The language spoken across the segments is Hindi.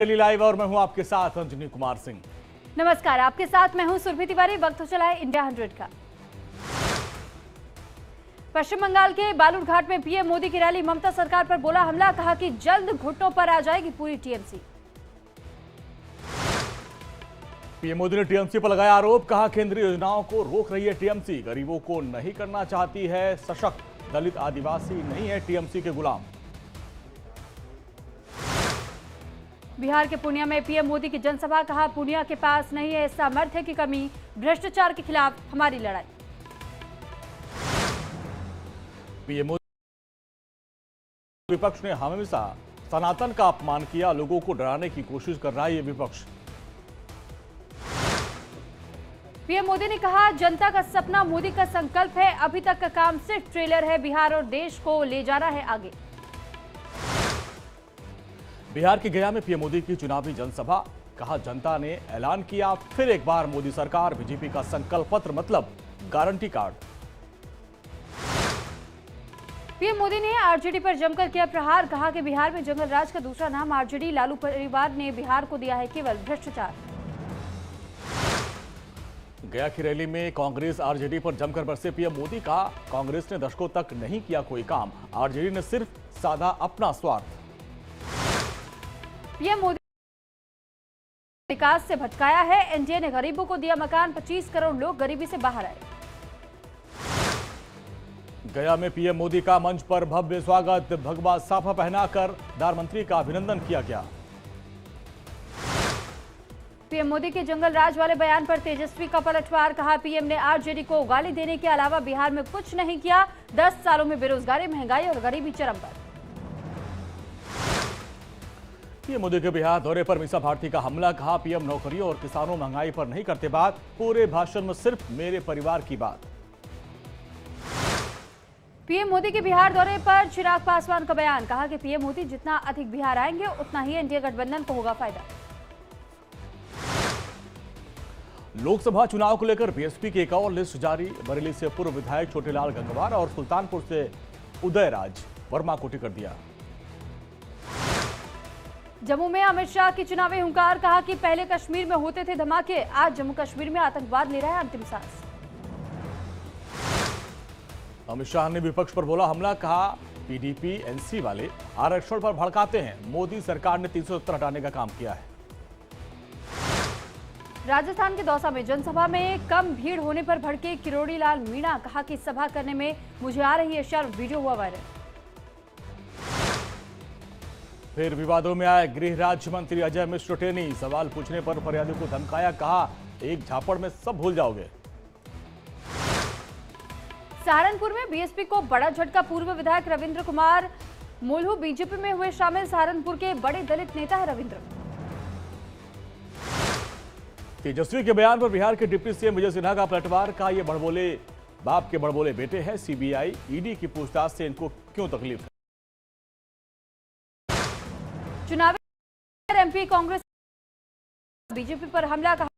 डेली लाइव और मैं हूं आपके साथ अंजनी कुमार सिंह। नमस्कार, आपके साथ मैं हूं सुरभि तिवारी। वक्त हो चला है इंडिया 100 का। पश्चिम बंगाल के बालूरघाट में पीएम मोदी की रैली, ममता सरकार पर बोला हमला, कहा कि जल्द घुटनों पर आ जाएगी पूरी टीएमसी। पीएम मोदी ने टीएमसी पर लगाया आरोप, कहा केंद्रीय योजनाओं को रोक रही है टीएमसी, गरीबों को नहीं करना चाहती है सशक्त, दलित आदिवासी नहीं है टीएमसी के गुलाम। बिहार के पूर्णिया में पीएम मोदी की जनसभा, कहा पूर्णिया के पास नहीं है सामर्थ्य की कमी, भ्रष्टाचार के खिलाफ हमारी लड़ाई। पीएम मोदी, विपक्ष ने हमेशा सनातन का अपमान किया, लोगों को डराने की कोशिश कर रहा है ये विपक्ष। पीएम मोदी ने कहा जनता का सपना मोदी का संकल्प है, अभी तक का काम सिर्फ ट्रेलर है, बिहार और देश को ले जाना है आगे। बिहार के गया में पीएम मोदी की चुनावी जनसभा, कहा जनता ने ऐलान किया फिर एक बार मोदी सरकार, बीजेपी का संकल्प पत्र मतलब गारंटी कार्ड। पीएम मोदी ने आरजेडी पर जमकर किया प्रहार, कहा कि बिहार में जंगल राज का दूसरा नाम आरजेडी, लालू परिवार ने बिहार को दिया है केवल भ्रष्टाचार। गया की रैली में कांग्रेस आरजेडी पर जमकर बरसे पीएम मोदी, का कांग्रेस ने दशकों तक नहीं किया कोई काम, आरजेडी ने सिर्फ साधा अपना स्वार्थ। पीएम मोदी विकास से भटकाया है, एनडीए ने गरीबों को दिया मकान, 25 करोड़ लोग गरीबी से बाहर आए। गया में पीएम मोदी का मंच पर भव्य स्वागत, भगवा साफा पहनाकर प्रधानमंत्री का अभिनंदन किया गया। पीएम मोदी के जंगल राज वाले बयान पर तेजस्वी का पलटवार, कहा पीएम ने आरजेडी को गाली देने के अलावा बिहार में कुछ नहीं किया, 10 सालों में बेरोजगारी, महंगाई और गरीबी चरम पर। पीएम मोदी के बिहार दौरे पर मीसा भारती का हमला, कहा पीएम नौकरियों और किसानों महंगाई पर नहीं करते बात, पूरे भाषण में सिर्फ मेरे परिवार की बात। पीएम मोदी के बिहार दौरे पर चिराग पासवान का बयान, कहा कि पीएम मोदी जितना अधिक बिहार आएंगे उतना ही एनडीए गठबंधन को होगा फायदा। लोकसभा चुनाव को लेकर बीएसपी की एक और लिस्ट जारी, बरेली से पूर्व विधायक छोटेलाल गंगवार और सुल्तानपुर से उदयराज वर्मा को टिकट दिया। जम्मू में अमित शाह की चुनावी हुंकार, कहा कि पहले कश्मीर में होते थे धमाके, आज जम्मू कश्मीर में आतंकवाद ले रहा है अंतिम सांस। अमित शाह ने विपक्ष पर बोला हमला, कहा पीडीपी एनसी वाले आरक्षण पर भड़काते हैं, मोदी सरकार ने 370 हटाने का काम किया है। राजस्थान के दौसा में जनसभा में कम भीड़ होने पर भड़के किरोड़ी लाल मीणा, कहा कि सभा करने में मुझे आ रही है शर्म, वीडियो हुआ वायरल। फिर विवादों में आए गृह राज्य मंत्री अजय मिश्र टेनी, सवाल पूछने पर फरियादी को धमकाया, कहा एक झापड़ में सब भूल जाओगे। सहारनपुर में बीएसपी को बड़ा झटका, पूर्व विधायक रविंद्र कुमार मोल्हू बीजेपी में हुए शामिल, सहारनपुर के बड़े दलित नेता है रविंद्र। तेजस्वी के बयान पर बिहार के डिप्टी सीएम विजय सिन्हा का पलटवार, कहा ये बड़बोले बाप के बड़बोले बेटे हैं, सीबीआई ईडी की पूछताछ से इनको क्यों तकलीफ है। चुनावी एमपी कांग्रेस बीजेपी पर हमला, कहा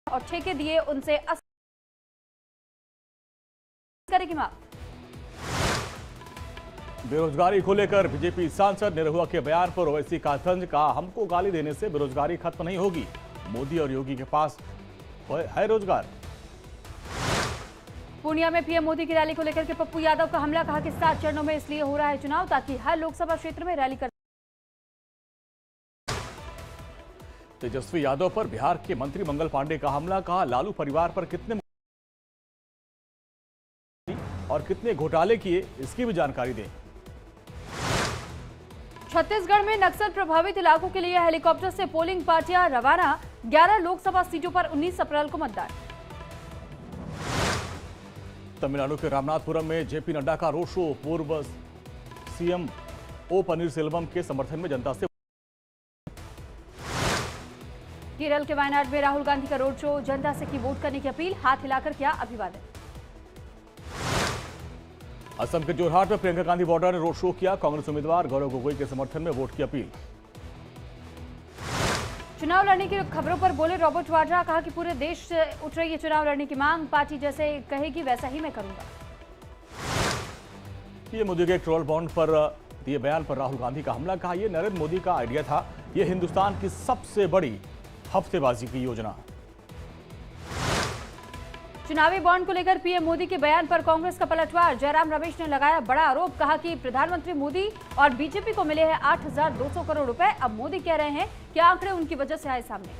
और ठेके दिए उनसे करेगी माफ। बेरोजगारी को लेकर बीजेपी सांसद निरहुआ के बयान पर ओवैसी का तंज, कहा हमको गाली देने से बेरोजगारी खत्म नहीं होगी, मोदी और योगी के पास है रोजगार। पूर्णिया में पीएम मोदी की रैली को लेकर के पप्पू यादव का हमला, कहा कि 7 चरणों में इसलिए हो रहा है चुनाव ताकि हर लोकसभा क्षेत्र में रैली कर। तेजस्वी यादव पर बिहार के मंत्री मंगल पांडे का हमला, कहा लालू परिवार पर कितने और कितने घोटाले किए इसकी भी जानकारी दें। छत्तीसगढ़ में नक्सल प्रभावित इलाकों के लिए हेलीकॉप्टर से पोलिंग पार्टियां रवाना, 11 लोकसभा सीटों पर 19 अप्रैल को मतदान। तमिलनाडु के रामनाथपुरम में जेपी नड्डा का रोड शो, पूर्व सीएम ओ पनीरसेल्वम के समर्थन में जनता से। केरल के वायनाड में राहुल गांधी का रोड शो, जनता से की वोट करने की अपील, हाथ हिलाकर किया अभिवादन। असम के जोरहाट में प्रियंका गांधी वाड्रा ने रोड शो किया, कांग्रेस उम्मीदवार गौरव गोगोई के समर्थन में वोट की अपील। चुनाव लड़ने की खबरों पर बोले रॉबर्ट वाड्रा, कहा कि पूरे देश से उठ रही है चुनाव लड़ने की मांग, पार्टी जैसे कहेगी वैसा ही मैं करूंगा। पीएम मोदी के ट्रोल बॉन्ड पर दिए बयान पर राहुल गांधी का हमला, कहा यह नरेंद्र मोदी का आइडिया था, यह हिंदुस्तान की सबसे बड़ी हफ्तेबाजी की योजना है। चुनावी बॉन्ड को लेकर पीएम मोदी के बयान पर कांग्रेस का पलटवार। जयराम रमेश ने लगाया बड़ा आरोप, कहा कि प्रधानमंत्री मोदी और बीजेपी को मिले हैं 8,200 करोड़ रुपए। अब मोदी कह रहे हैं कि आंकड़े उनकी वजह से आए सामने।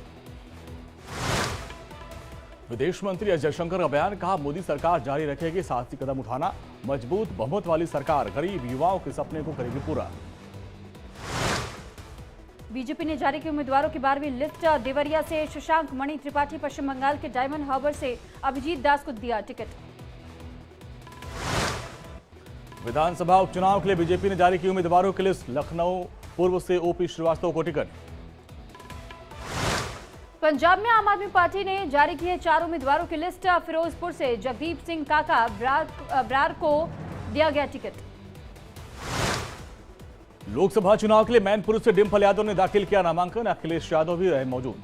विदेश मंत्री एस जयशंकर का बयान, कहा मोदी सरकार जारी रखेगी साहसी कदम उठाना, मजबूत बहुमत वाली सरकार गरीब युवाओं के सपने को करेगी पूरा। बीजेपी ने जारी की उम्मीदवारों की 12वीं लिस्ट। देवरिया से शशांक मणि त्रिपाठी, पश्चिम बंगाल के डायमंड हार्बर से अभिजीत दास को दिया टिकट। विधानसभा उपचुनाव के लिए बीजेपी ने जारी की उम्मीदवारों की लिस्ट। लखनऊ पूर्व से ओपी श्रीवास्तव को टिकट। पंजाब में आम आदमी पार्टी ने जारी की है 4 उम्मीदवारों की लिस्ट। फिरोजपुर से जगदीप सिंह काका ब्रार को दिया गया टिकट। लोकसभा चुनाव के लिए मैनपुर से डिंपल यादव ने दाखिल किया नामांकन। अखिलेश यादव भी रहे मौजूद।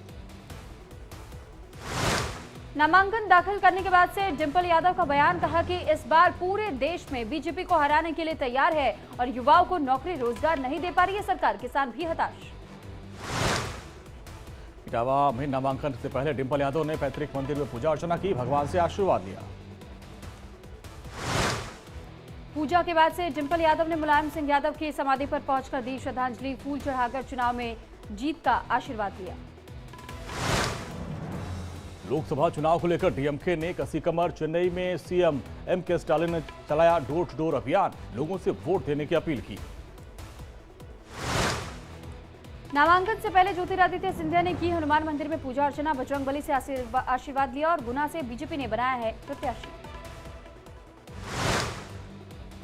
नामांकन दाखिल करने के बाद से डिंपल यादव का बयान, कहा कि इस बार पूरे देश में बीजेपी को हराने के लिए तैयार है और युवाओं को नौकरी रोजगार नहीं दे पा रही है सरकार। किसान भी हताश। इटावा में नामांकन से पहले डिंपल यादव ने पैतृक मंदिर में पूजा अर्चना की, भगवान से आशीर्वाद लिया। पूजा के बाद से डिंपल यादव ने मुलायम सिंह यादव की समाधि पर पहुंचकर दी श्रद्धांजलि। फूल चढ़ाकर चुनाव में जीत का आशीर्वाद लिया। लोकसभा चुनाव को लेकर डीएमके ने कसी कमर। चेन्नई में सीएम एमके स्टालिन ने चलाया डोर टू डोर अभियान, लोगों से वोट देने की अपील की। नामांकन से पहले ज्योतिरादित्य सिंधिया ने की हनुमान मंदिर में पूजा अर्चना, बजरंगबली से आशीर्वाद लिया और गुना से बीजेपी ने बनाया है प्रत्याशी।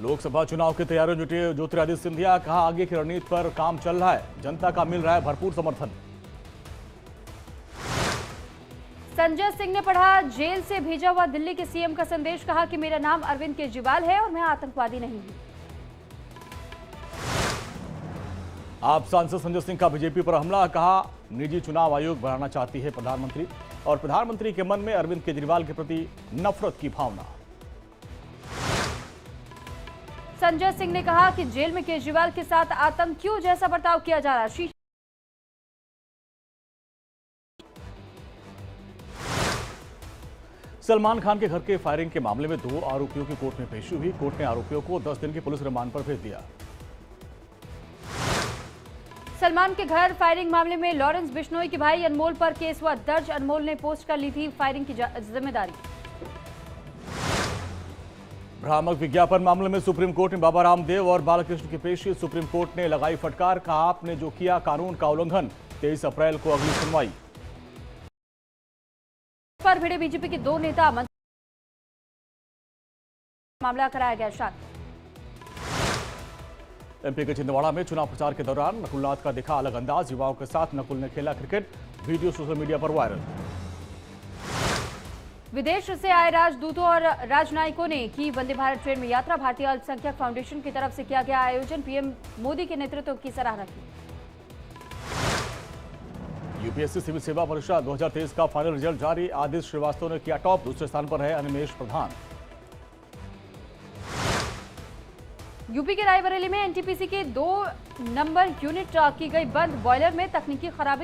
लोकसभा चुनाव की तैयारियों जुटे ज्योतिरादित्य सिंधिया, कहा आगे की रणनीति पर काम चल रहा है, जनता का मिल रहा है भरपूर समर्थन। संजय सिंह ने पढ़ा जेल से भेजा हुआ दिल्ली के सीएम का संदेश, कहा कि मेरा नाम अरविंद केजरीवाल है और मैं आतंकवादी नहीं हूं। आप सांसद संजय सिंह का बीजेपी पर हमला, कहा निजी चुनाव आयोग बनाना चाहती है प्रधानमंत्री और प्रधानमंत्री के मन में अरविंद केजरीवाल के प्रति नफरत की भावना। संजय सिंह ने कहा कि जेल में केजरीवाल के साथ आतंकियों जैसा बर्ताव किया जा रहा है। सलमान खान के घर के फायरिंग के मामले में 2 आरोपियों की कोर्ट में पेशी हुई। कोर्ट ने आरोपियों को 10 दिन के पुलिस रिमांड पर भेज दिया। सलमान के घर फायरिंग मामले में लॉरेंस बिश्नोई के भाई अनमोल पर केस हुआ दर्ज। अनमोल ने पोस्ट कर ली थी फायरिंग की जिम्मेदारी। भ्रामक विज्ञापन मामले में सुप्रीम कोर्ट में बाबा रामदेव और बालकृष्ण की पेशी। सुप्रीम कोर्ट ने लगाई फटकार, कहा आपने जो किया कानून का उल्लंघन। 23 अप्रैल को अगली सुनवाई। पर भिड़े बीजेपी के 2 नेता, मामला कराया गया शांत। एमपी के छिंदवाड़ा में चुनाव प्रचार के दौरान नकुलनाथ का दिखा अलग अंदाज। युवाओं के साथ नकुल ने खेला क्रिकेट, वीडियो सोशल मीडिया पर वायरल। विदेश से आए राजदूतों और राजनयिकों ने की वंदे भारत ट्रेन में यात्रा। भारतीय अल्पसंख्यक फाउंडेशन की तरफ से किया गया आयोजन। पीएम मोदी के नेतृत्व की सराहना की। यूपीएससी सिविल सेवा परीक्षा 2023 का फाइनल रिजल्ट जारी। आदित्य श्रीवास्तव ने किया टॉप, दूसरे स्थान पर है अनिमेश प्रधान। यूपी के रायबरेली में एनटीपीसी के 2 नंबर यूनिट की गई बंद। बॉयलर में तकनीकी खराबी